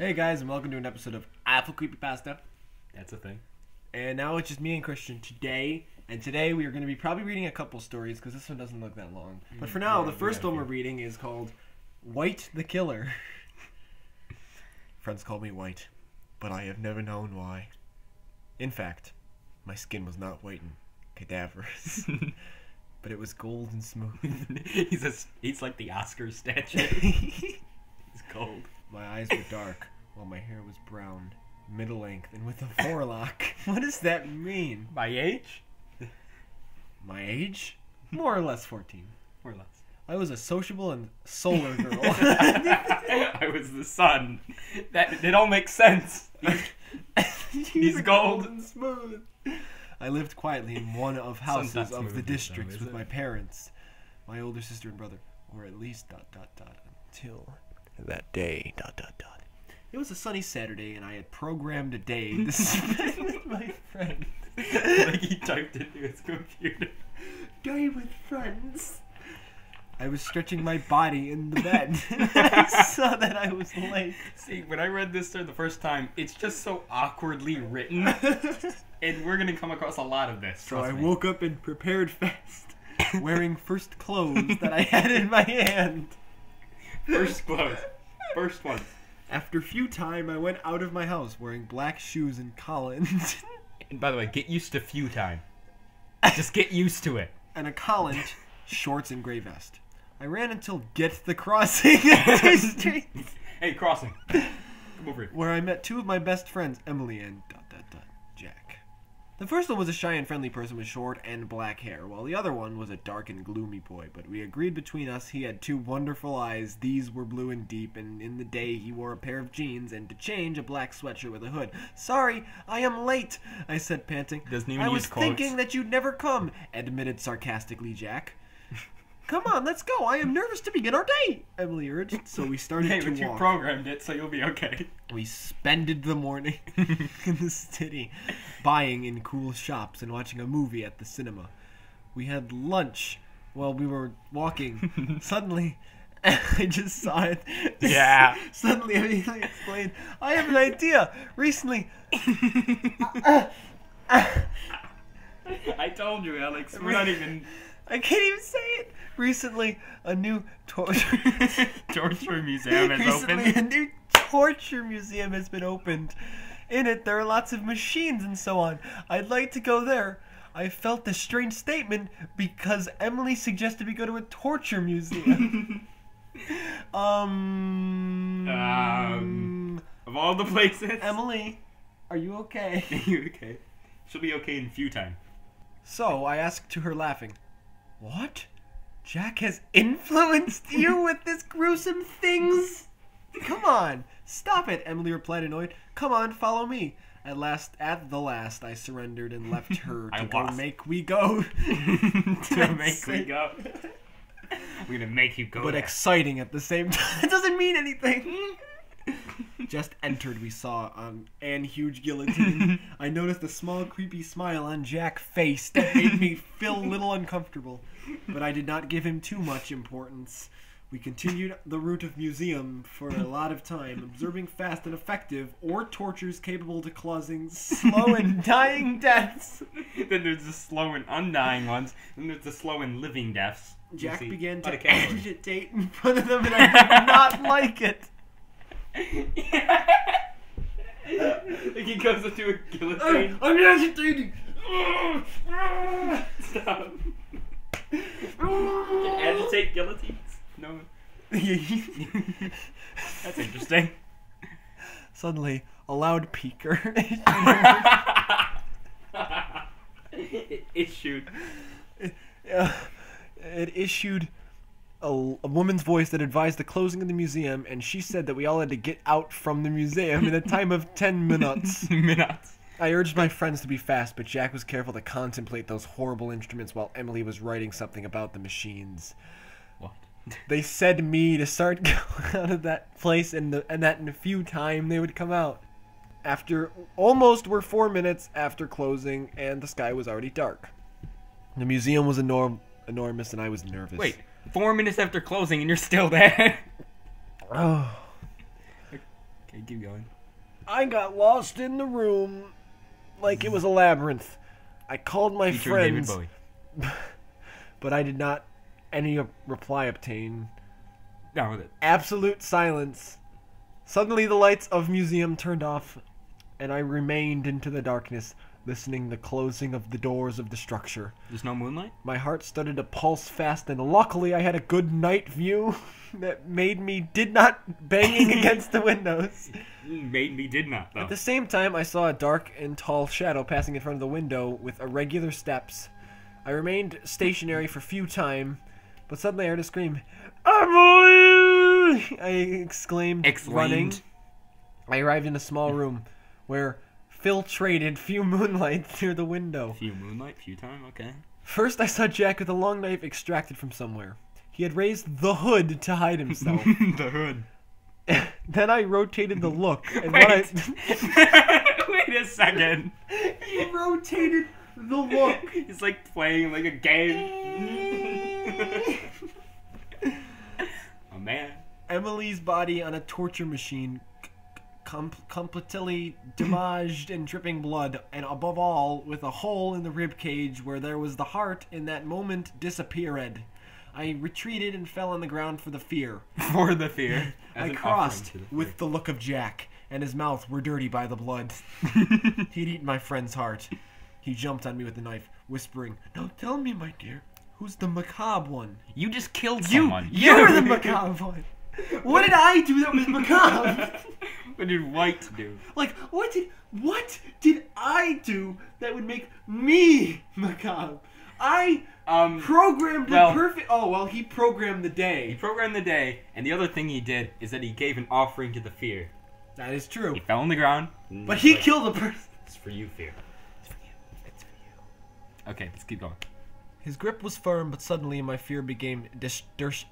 Hey guys, and welcome to an episode of Apple Creepypasta. That's a thing. And now it's just me and Christian today. And today we are going to be probably reading a couple stories because this one doesn't look that long. But for now, the first one we're reading is called White the Killer. Friends call me White, but I have never known why. In fact, my skin was not white and cadaverous, but it was gold and smooth. He's like the Oscars statue. He's gold. My eyes were dark, while my hair was brown, middle length, and with a forelock. What does that mean? My age? My age? More or less 14. More or less. I was a sociable and solar girl. I was the sun. It all makes sense. He's gold and smooth. I lived quietly in one of houses of the districts with my parents, my older sister and brother, or at least ... until that day ... It was a sunny Saturday, and I had programmed a day to spend with my friends. Like he typed into his computer. Day with friends. I was stretching my body in the bed, and I saw that I was late. See, when I read this the first time, it's just so awkwardly written, and we're gonna come across a lot of this. So I woke up and prepared fast, wearing first clothes that I had in my hand. First clothes. First one. After few time, I went out of my house wearing black shoes and collins. And by the way, get used to few time. Just get used to it. And a collant, shorts, and gray vest. I ran until get the crossing of two streets. Hey, crossing. Come over here. Where I met two of my best friends, Emily and ... Jack. The first one was a shy and friendly person with short and black hair, while the other one was a dark and gloomy boy. But we agreed between us he had two wonderful eyes. These were blue and deep, and in the day he wore a pair of jeans, and to change, a black sweatshirt with a hood. Sorry, I am late, I said, panting. Doesn't even I use was quotes. thinking that you'd never come, admitted sarcastically Jack. Come on, let's go. I am nervous to begin our day, Emily urged. So we started to but walk. you programmed it, so you'll be okay. We spended the morning in the city, buying in cool shops and watching a movie at the cinema. We had lunch while we were walking. Suddenly, I just saw it. Yeah. Suddenly, I explained, I have an idea. Recently... I told you, Alex. We're not even... I can't even say it. Recently, a new torture museum has Recently, opened. a new torture museum has been opened. In it, there are lots of machines and so on. I'd like to go there. I felt a strange statement because Emily suggested we go to a torture museum. Of all the places. Emily, are you okay? Are you okay? She'll be okay in few time. So, I asked to her laughing, what? Jack has influenced you with this gruesome things? Come on, stop it, Emily replied annoyed. Come on, follow me. At the last, I surrendered and left her to go make we go. To make we go. We're gonna make you go. But there. exciting at the same time. It doesn't mean anything. Just entered, we saw an huge guillotine. I noticed a small, creepy smile on Jack's face that made me feel a little uncomfortable. But I did not give him too much importance. We continued the route of museum for a lot of time, observing fast and effective, or tortures capable to causing slow and dying deaths. Then there's the slow and undying ones, and there's the slow and living deaths. Jack began to agitate in front of them, and I did not like it. Like he goes into a guillotine. I'm agitating. Stop. Can agitate guillotines? No. That's interesting. Suddenly, a loud peaker. It issued. It issued a woman's voice that advised the closing of the museum, and she said that we all had to get out from the museum in a time of 10 minutes. I urged my friends to be fast, but Jack was careful to contemplate those horrible instruments while Emily was writing something about the machines. What? They said me to start going out of that place, and that in a few time they would come out. After almost were 4 minutes after closing, and the sky was already dark. The museum was enormous, and I was nervous. Wait, 4 minutes after closing, and you're still there? Oh. Okay, keep going. I got lost in the room like it was a labyrinth. I called my Featuring friends, David Bowie. but I did not any reply obtain. Down with it. Absolute silence. Suddenly the lights of museum turned off, and I remained into the darkness, listening the closing of the doors of the structure. There's no moonlight? My heart started to pulse fast, and luckily I had a good night view that made me did not banging against the windows. Made me did not, though. At the same time, I saw a dark and tall shadow passing in front of the window with irregular steps. I remained stationary for a few time, but suddenly I heard a scream. Emily! I exclaimed, running. I arrived in a small room where Phil traded few moonlight through the window. Few moonlight, few time, okay. First, I saw Jack with a long knife extracted from somewhere. He had raised the hood to hide himself. The hood. Then I rotated the look. And Wait. Wait a second. He rotated the look. He's like playing like a game. Oh man. Emily's body on a torture machine, completely damaged and dripping blood, and above all, with a hole in the rib cage where there was the heart in that moment disappeared. I retreated and fell on the ground for the fear. For the fear. I crossed with the look of Jack, and his mouth were dirty by the blood. He'd eaten my friend's heart. He jumped on me with the knife, whispering, "Now tell me, my dear, who's the macabre one?" You just killed someone. You're the macabre one. What did I do that was macabre? What did White do? Like, what did I do that would make me macabre? I programmed the perfect... Oh, well, he programmed the He day. programmed the day, and the other thing he did is that he gave an offering to the fear. That is true. He fell on the ground. But he killed a person. It's for you, fear. It's for you. It's for you. Okay, let's keep going. His grip was firm, but suddenly my fear became deader station.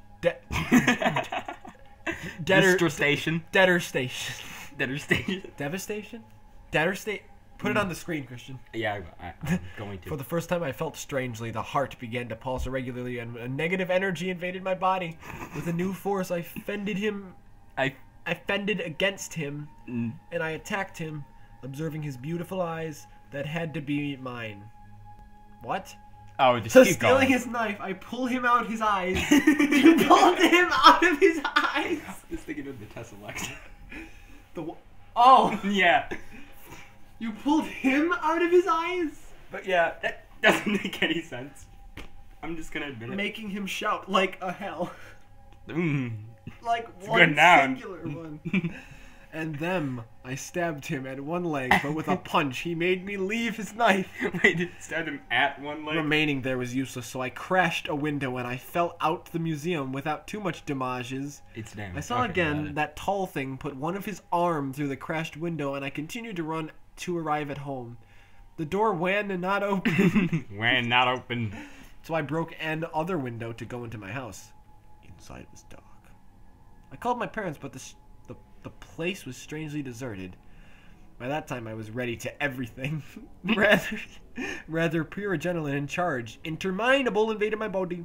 Devastation? Put it on the screen, Christian. Yeah, I'm going to. For the first time, I felt strangely. The heart began to pulse irregularly, and a negative energy invaded my body. With a new force, I fended against him, and I attacked him, observing his beautiful eyes that had to be mine. What? Oh, just so keep stealing going. his knife, I pull him out his eyes. You pulled him out of his eyes. I was thinking of the Tessellect. Oh, Yeah. you pulled him out of his eyes, But yeah, that doesn't make any sense. I'm just gonna admit it. making him shout like a hell, like a one good noun. singular one. And then I stabbed him at one leg, but with a punch, he made me leave his knife. Wait, did it stab him at one leg? Remaining there was useless, so I crashed a window and I fell out the museum without too much damages. It's damn. I saw again that tall thing put one of his arm through the crashed window, and I continued to run to arrive at home. The door wan and not open, When not open. so I broke an other window to go into my house. Inside it was dark. I called my parents, but the place was strangely deserted. By that time, I was ready to everything. rather pure adrenaline in charge. Interminable invaded my body.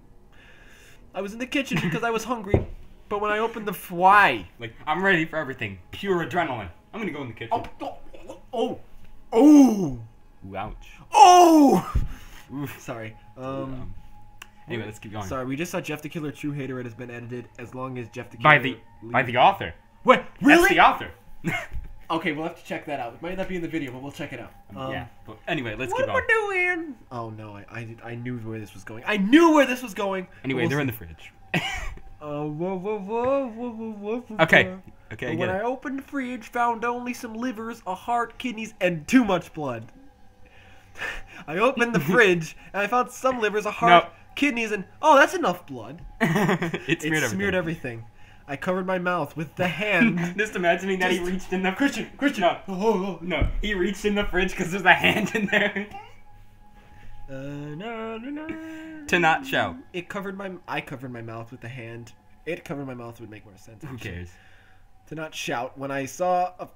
I was in the kitchen because I was hungry, but when I opened the why? Like, I'm ready for everything. Pure adrenaline. I'm gonna go in the kitchen. Oh! Ooh, ouch. Oh! Oof. Sorry. Anyway, let's keep going. Sorry, we just saw Jeff the Killer True Hater. It has been edited as long as Jeff the By Killer... the author. Wait, really? That's the author. Okay, we'll have to check that out. It might not be in the video, but we'll check it out. Yeah. But anyway, let's What keep am on. I doing? Oh no, I knew where this was going. I knew where this was going. Anyway, they're in the fridge. Okay. Okay, I When get I it. opened the fridge, found only some livers, a heart, kidneys, and too much blood. I opened the fridge and I found some livers, a heart, kidneys, and that's enough blood. It Smeared everything. I covered my mouth with the hand. Just imagining that he reached in the Christian. No, he reached in the fridge because there's a hand in there. To not shout. I covered my mouth with the hand. It covered my mouth would make more sense. Who cares? To not shout when I saw a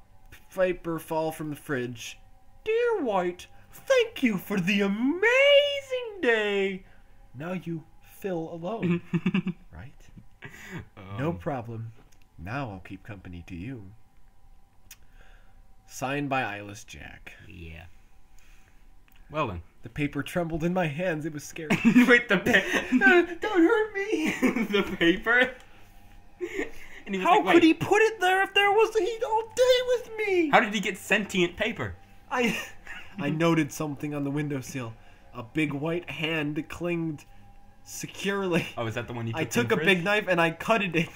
viper fall from the fridge. Dear White, thank you for the amazing day. Now you feel alone, right? No problem. Now I'll keep company to you. Signed by Eyeless Jack. Yeah. Well then. The paper trembled in my hands. It was scary. Wait, don't hurt me. The paper. And he was How like, could he put it there if there was he'd all day with me? How did he get sentient paper? I noted something on the windowsill. A big white hand clinged securely. Oh, is that the one you took I took to a the big fridge? knife and I cutted it.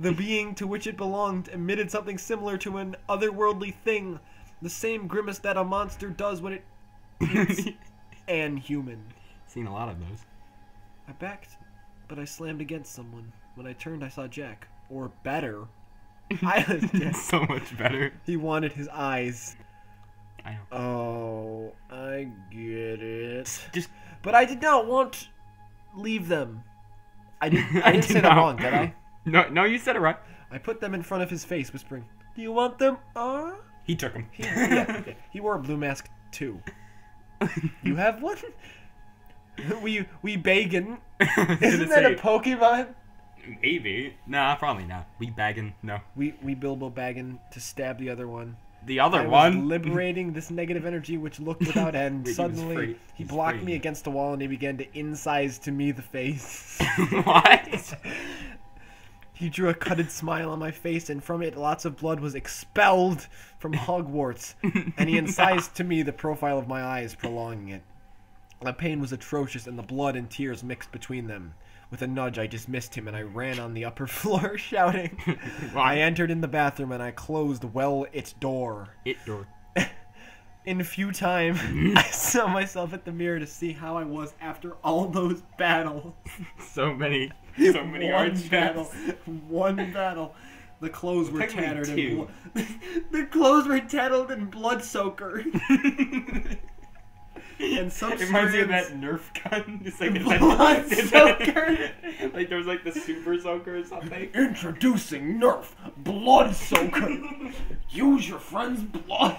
The being to which it belonged emitted something similar to an otherworldly thing. The same grimace that a monster does when it eats an human. Seen a lot of those. I backed, but I slammed against someone. When I turned, I saw Jack. Or better. I was Jack. So much better. He wanted his eyes. I know. Oh, I get it. Just But I did not want to leave them. I didn't say that wrong, did I? No, you said it right. I put them in front of his face, whispering, "Do you want them?" He took them. Yeah. He wore a blue mask too. You have one? We Baggin. Isn't that a Pokemon? Maybe. Nah, probably not. We bagging. No. We Bilbo Baggin to stab the other one. The other I one. was liberating this negative energy which looked without end. Wait, he was Suddenly, free. he He's blocked free. me against the wall and he began to incise to me the face. What? He drew a cutted smile on my face, and from it lots of blood was expelled from Hogwarts, and he incised to me the profile of my eyes, prolonging it. My pain was atrocious, and the blood and tears mixed between them. With a nudge, I dismissed him, and I ran on the upper floor, shouting. I entered in the bathroom, and I closed its door. Door. In a few time, I saw myself at the mirror to see how I was after all those battles. So many One arch battle. battles. One battle. The clothes were Technically tattered two. the clothes were tattered in blood soaker. And some It reminds me of that strands- Nerf gun. It's like Blood soaker. Like there was like the super soaker or something. Introducing Nerf Blood Soaker. Use your friend's blood.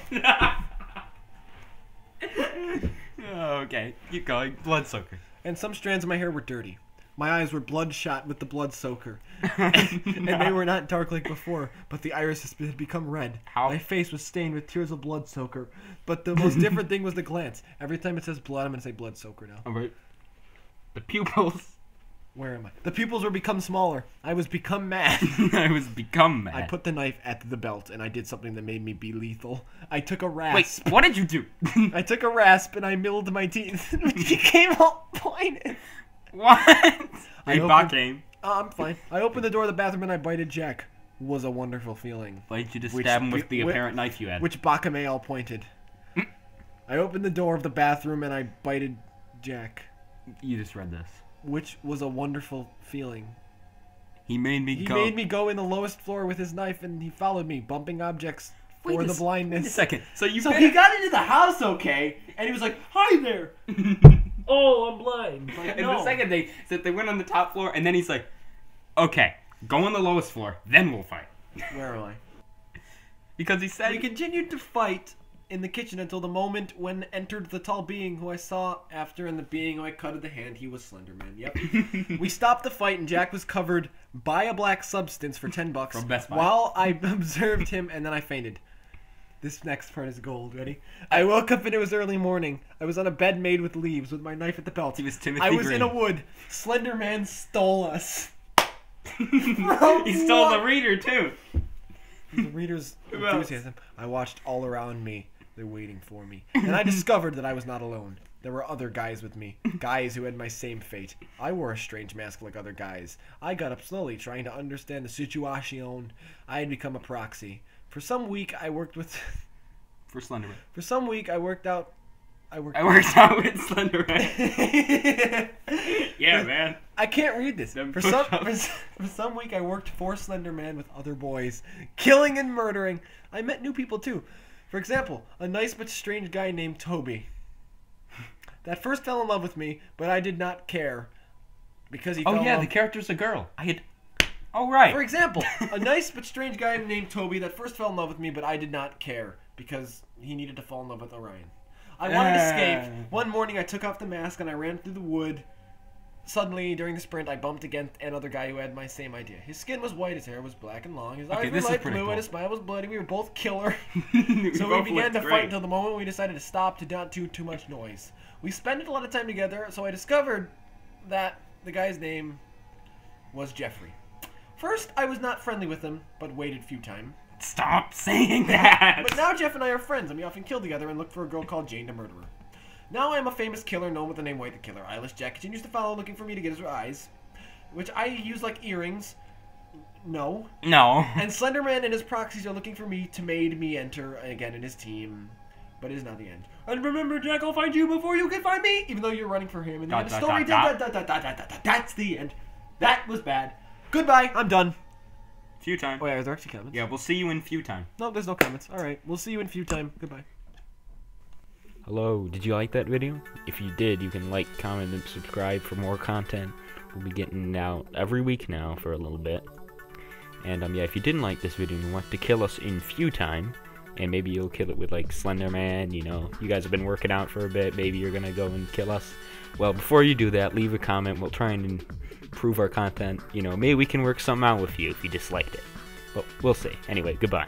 Okay, keep going. Blood soaker. And some strands of my hair were dirty. My eyes were bloodshot with the blood soaker. And they were not dark like before, but the irises had become red. How? My face was stained with tears of blood soaker. But the most different thing was the glance. Every time it says blood, I'm going to say blood soaker now. Alright. The pupils. Where am I? The pupils were become smaller. I was become mad. I was become mad. I put the knife at the belt, and I did something that made me be lethal. I took a rasp. Wait, what did you do? I took a rasp, and I milled my teeth, which became all pointed. What? I Hey, opened- Bakane. I'm fine. I opened the door of the bathroom, and I bited Jack. Was a wonderful feeling. Why did you just Which stab him be- with the whi- apparent knife you had? Which Bakame all pointed. I opened the door of the bathroom, and I bited Jack. You just read this. Which was a wonderful feeling. He made me He go. made me go in the lowest floor with his knife, and he followed me, bumping objects for the blindness. Wait a second. So you So he got into the house okay, and he was like, "Hi there." Oh, I'm blind. Like, And no. the second they said they went on the top floor, and then he's like, "Okay, go on the lowest floor, then we'll fight." Where am I? Because he said We continued to fight in the kitchen until the moment when entered the tall being who I saw after, and the being who I cutted the hand. He was Slenderman. Yep. We stopped the fight, and Jack was covered by a black substance for $10 From Best Buy. while I observed him, and then I fainted. This next part is gold. Ready? I woke up and it was early morning. I was on a bed made with leaves with my knife at the belt. He was Timothy I was Green. in a wood. Slenderman stole us. he stole the reader too. The reader's Who else? enthusiasm. I watched all around me. They're waiting for me. And I discovered that I was not alone. There were other guys with me. Guys who had my same fate. I wore a strange mask like other guys. I got up slowly, trying to understand the situation. I had become a proxy. For some week, I worked with... For Slenderman. For some week, I worked out I worked out with Slenderman. Yeah, man. I can't read this. Them For push-ups. some week, I worked for Slender Man with other boys, killing and murdering. I met new people too. For example, a nice but strange guy named Toby. That first fell in love with me, but I did not care because he. Oh fell in yeah, love. the character's a girl. I had. Oh right. For example, a nice but strange guy named Toby that first fell in love with me, but I did not care because he needed to fall in love with Orion. I wanted to escape. One morning, I took off the mask and I ran through the wood. Suddenly, during the sprint, I bumped against another guy who had my same idea. His skin was white, his hair was black and long, his eyes were this is light pretty blue, cool. and his smile was bloody. We were both killer. We So we both began looked to great. fight until the moment we decided to stop to not do too much noise. We spent a lot of time together, so I discovered that the guy's name was Jeffrey. First, I was not friendly with him, but waited few time. Stop saying that! But now Jeff and I are friends, and we often kill together and look for a girl called Jane the Murderer. Now I am a famous killer known with the name White the Killer. Eyeless Jack continues to follow, looking for me to get his eyes, which I use like earrings. No. And Slenderman and his proxies are looking for me to made me enter again in his team. But it is not the end. And remember, Jack, I'll find you before you can find me! Even though you're running for him. And the end of the story. That's the end. That was bad. Goodbye. I'm done. Few time. Oh yeah, are there actually comments? Yeah, we'll see you in few time. No, there's no comments. Alright, we'll see you in few time. Goodbye. Hello, did you like that video? If you did, you can like, comment, and subscribe for more content. We'll be getting it out every week now for a little bit. And yeah, if you didn't like this video and you want to kill us in few time, and maybe you'll kill it with like Slenderman, you know, you guys have been working out for a bit, maybe you're gonna go and kill us. Well, before you do that, leave a comment. We'll try and improve our content. You know, maybe we can work something out with you if you disliked it. But we'll see. Anyway, goodbye.